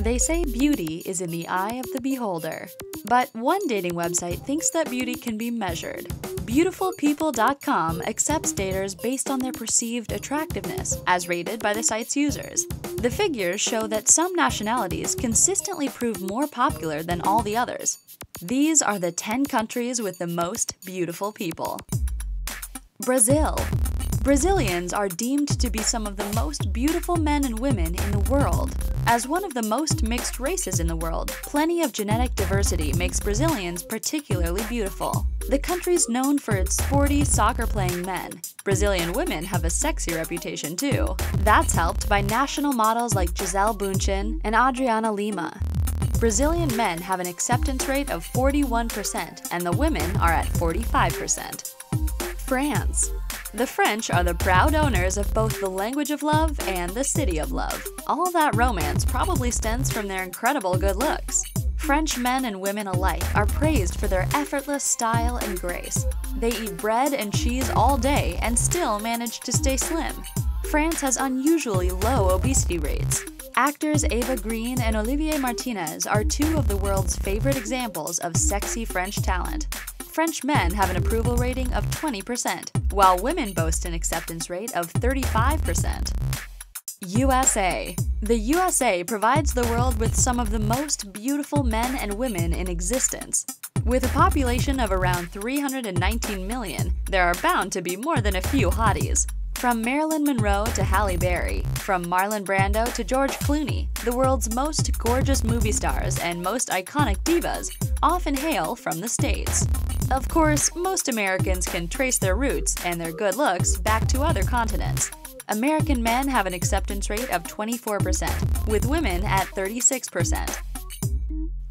They say beauty is in the eye of the beholder. But one dating website thinks that beauty can be measured. Beautifulpeople.com accepts daters based on their perceived attractiveness, as rated by the site's users. The figures show that some nationalities consistently prove more popular than all the others. These are the 10 countries with the most beautiful people. Brazil. Brazilians are deemed to be some of the most beautiful men and women in the world. As one of the most mixed races in the world, plenty of genetic diversity makes Brazilians particularly beautiful. The country's known for its sporty, soccer-playing men. Brazilian women have a sexy reputation too. That's helped by national models like Gisele Bündchen and Adriana Lima. Brazilian men have an acceptance rate of 41%, and the women are at 45%. France. The French are the proud owners of both the language of love and the city of love. All that romance probably stems from their incredible good looks. French men and women alike are praised for their effortless style and grace. They eat bread and cheese all day and still manage to stay slim. France has unusually low obesity rates. Actors Eva Green and Olivier Martinez are two of the world's favorite examples of sexy French talent. French men have an approval rating of 20%, while women boast an acceptance rate of 35%. USA. The USA provides the world with some of the most beautiful men and women in existence. With a population of around 319 million, there are bound to be more than a few hotties. From Marilyn Monroe to Halle Berry, from Marlon Brando to George Clooney, the world's most gorgeous movie stars and most iconic divas often hail from the States. Of course, most Americans can trace their roots and their good looks back to other continents. American men have an acceptance rate of 24%, with women at 36%.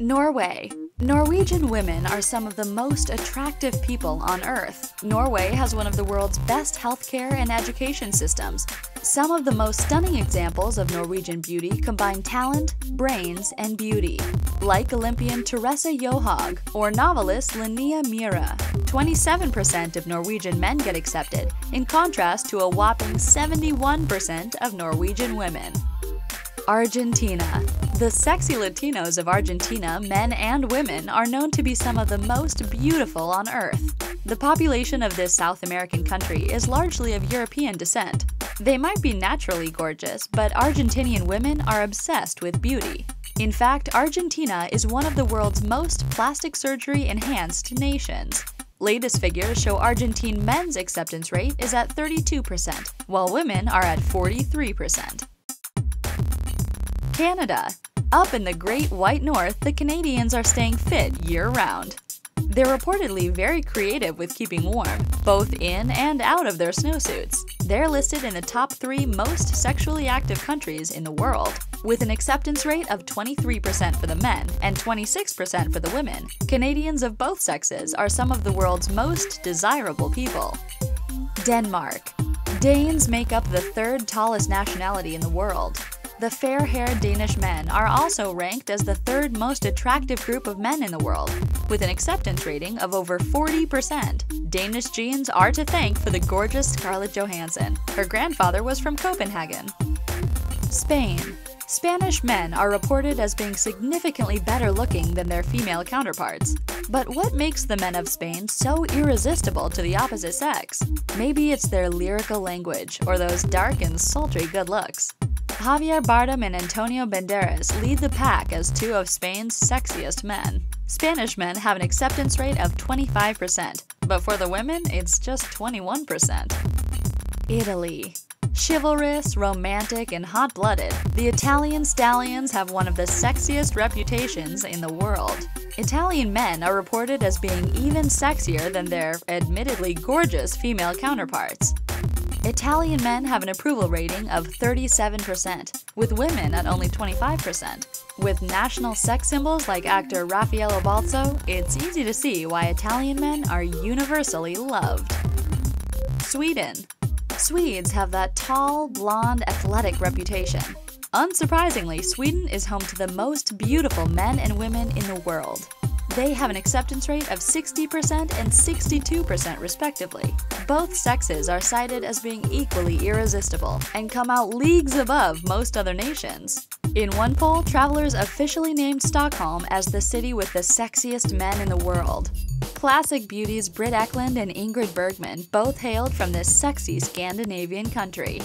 Norway. Norwegian women are some of the most attractive people on Earth. Norway has one of the world's best healthcare and education systems. Some of the most stunning examples of Norwegian beauty combine talent, brains, and beauty, like Olympian Teresa Johaug or novelist Linnea Myhre. 27% of Norwegian men get accepted, in contrast to a whopping 71% of Norwegian women. Argentina. The sexy Latinos of Argentina, men and women, are known to be some of the most beautiful on Earth. The population of this South American country is largely of European descent. They might be naturally gorgeous, but Argentinian women are obsessed with beauty. In fact, Argentina is one of the world's most plastic surgery-enhanced nations. Latest figures show Argentine men's acceptance rate is at 32%, while women are at 43%. Canada. Up in the Great White North, the Canadians are staying fit year-round. They're reportedly very creative with keeping warm, both in and out of their snowsuits. They're listed in the top 3 most sexually active countries in the world. With an acceptance rate of 23% for the men and 26% for the women, Canadians of both sexes are some of the world's most desirable people. Denmark. Danes make up the 3rd tallest nationality in the world. The fair-haired Danish men are also ranked as the 3rd most attractive group of men in the world, with an acceptance rating of over 40%. Danish genes are to thank for the gorgeous Scarlett Johansson. Her grandfather was from Copenhagen. Spain. Spanish men are reported as being significantly better looking than their female counterparts. But what makes the men of Spain so irresistible to the opposite sex? Maybe it's their lyrical language or those dark and sultry good looks. Javier Bardem and Antonio Banderas lead the pack as 2 of Spain's sexiest men. Spanish men have an acceptance rate of 25%, but for the women, it's just 21%. Italy. Chivalrous, romantic, and hot-blooded, the Italian stallions have one of the sexiest reputations in the world. Italian men are reported as being even sexier than their admittedly gorgeous female counterparts. Italian men have an approval rating of 37%, with women at only 25%. With national sex symbols like actor Raffaello Balzo, it's easy to see why Italian men are universally loved. Sweden. Swedes have that tall, blonde, athletic reputation. Unsurprisingly, Sweden is home to the most beautiful men and women in the world. They have an acceptance rate of 60% and 62% respectively. Both sexes are cited as being equally irresistible and come out leagues above most other nations. In one poll, travelers officially named Stockholm as the city with the sexiest men in the world. Classic beauties Britt Ekland and Ingrid Bergman both hailed from this sexy Scandinavian country.